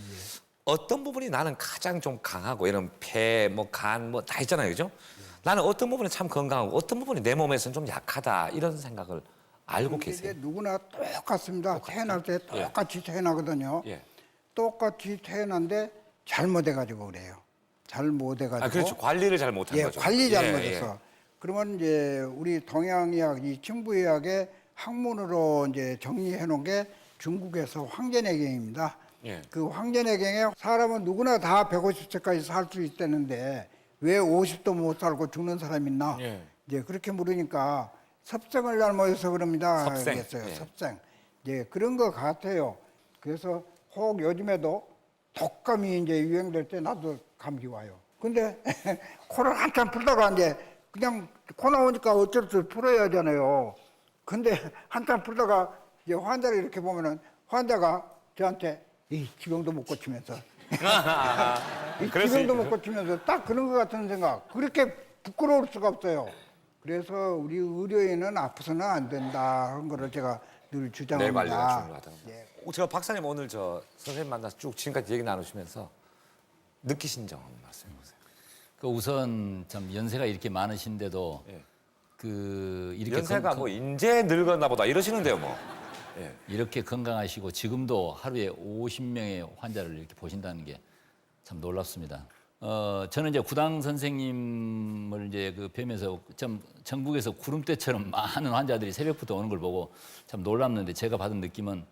어떤 부분이 나는 가장 좀 강하고 이런 폐, 뭐 간, 뭐 다 있잖아요. 그죠? 나는 어떤 부분이 참 건강하고 어떤 부분이 내 몸에서는 좀 약하다 이런 생각을 알고 계세요. 이게 누구나 똑같습니다. 태어날 때 똑같이 태어나거든요. 예. 똑같이 태어난데 잘못해가지고 그래요. 잘못해가지고. 아, 그렇죠. 관리를 잘 못한 예, 거죠. 관리 예, 잘못해서. 예. 그러면 이제 우리 동양의학, 이 칭부의학의 학문으로 이제 정리해 놓은 게 중국에서 황제내경입니다. 예. 그 황제내경에 사람은 누구나 다 150세까지 살 수 있다는데 왜 50도 못 살고 죽는 사람이 있나? 예. 이제 그렇게 물으니까 섭생을 잘못해서 그럽니다. 섭생. 그랬어요. 예. 섭생. 예, 그런 것 같아요. 그래서 혹 요즘에도 독감이 이제 유행될 때 나도 감기 와요. 근데 코를 한참 풀다가 이제 그냥 코 나오니까 어쩔 수 없이 풀어야 하잖아요. 근데 한참 풀다가 이제 환자를 이렇게 보면은 환자가 저한테 이 지병도 못 고치면서 이 그럴 수 지병도 있죠. 못 고치면서 딱 그런 것 같은 생각. 그렇게 부끄러울 수가 없어요. 그래서 우리 의료인은 아파서는 안 된다 하는 거를 제가 늘 내 주장합니다. 관리가 중요하다는 거. 예. 제가 박사님 오늘 저 선생님 만나서 쭉 지금까지 얘기 나누시면서 느끼신 점 한번 말씀해 보세요. 그 우선 참 연세가 이렇게 많으신데도 예. 그 이렇게 연세가 뭐 인제 늙었나 보다 이러시는데요, 뭐. 이렇게 건강하시고 지금도 하루에 50명의 환자를 이렇게 보신다는 게 참 놀랍습니다. 저는 이제 구당 선생님을 이제 그 뵈면서 좀 전국에서 구름대처럼 많은 환자들이 새벽부터 오는 걸 보고 참 놀랍는데 제가 받은 느낌은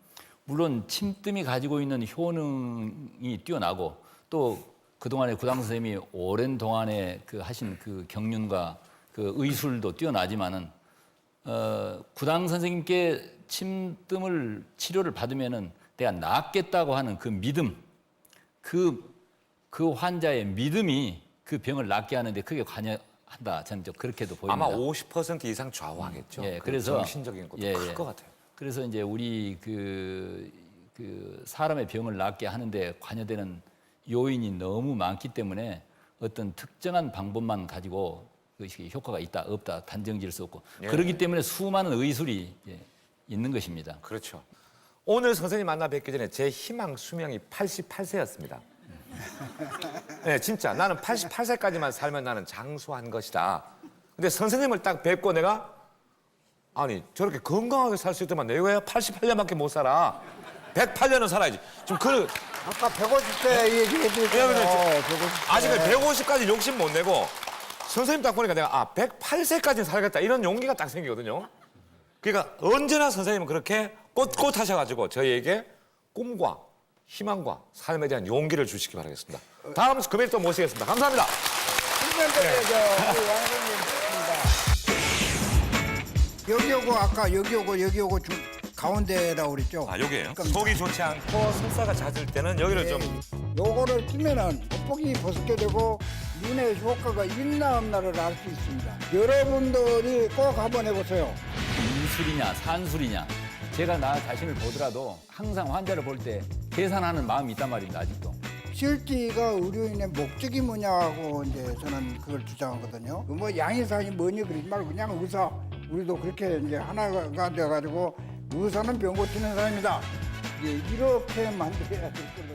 물론 침뜸이 가지고 있는 효능이 뛰어나고 또 그동안에 구당 선생님이 오랜 동안에 그 하신 그 경륜과 그 의술도 뛰어나지만은 구당 선생님께 침뜸을 치료를 받으면은 내가 낫겠다고 하는 그 믿음, 그 환자의 믿음이 그 병을 낫게 하는데 크게 관여한다. 저는 좀 그렇게도 보입니다. 아마 50% 이상 좌우하겠죠. 예, 그 그래서 정신적인 것도 예, 클 예. 것 같아요. 그래서 이제 우리 그 사람의 병을 낫게 하는데 관여되는 요인이 너무 많기 때문에 어떤 특정한 방법만 가지고 그것이 효과가 있다 없다 단정 지을 수 없고 예. 그렇기 때문에 수많은 의술이 있는 것입니다. 그렇죠. 오늘 선생님 만나 뵙기 전에 제 희망 수명이 88세였습니다. 네, 진짜 나는 88세까지만 살면 나는 장수한 것이다. 근데 선생님을 딱 뵙고 내가 아니 저렇게 건강하게 살 수 있더만 내가 왜 88년밖에 못 살아? 108년은 살아야지. 좀 그 아까 150세 얘기해드렸잖아요. 150세. 아직은 150까지 욕심 못 내고 선생님 딱 보니까 내가 108세까지는 살겠다 이런 용기가 딱 생기거든요. 그러니까 언제나 선생님은 그렇게 꼿꼿하셔가지고 저희에게 꿈과 희망과 삶에 대한 용기를 주시기 바라겠습니다. 다음 주 금요일 또 모시겠습니다. 감사합니다. 여기 오고 아까 여기 오고 가운데라고 그랬죠. 여기에요? 그러니까 속이 좋지 않고 설사가 잦을 때는 여기를 좀 요거를 쓰면은 겉보기 벗게 되고 눈에 효과가 있나 없나를 알 수 있습니다. 여러분들이 꼭 한번 해보세요. 인술이냐 산술이냐 제가 나 자신을 보더라도 항상 환자를 볼 때 계산하는 마음이 있단 말입니다. 아직도. 실제가 의료인의 목적이 뭐냐고 이제 저는 그걸 주장하거든요. 뭐 양의사니 뭐니 그러지 말고 그냥 의사. 우리도 그렇게 이제 하나가 돼가지고 의사는 병 고치는 사람이다. 이렇게 만들어야 될 거예요.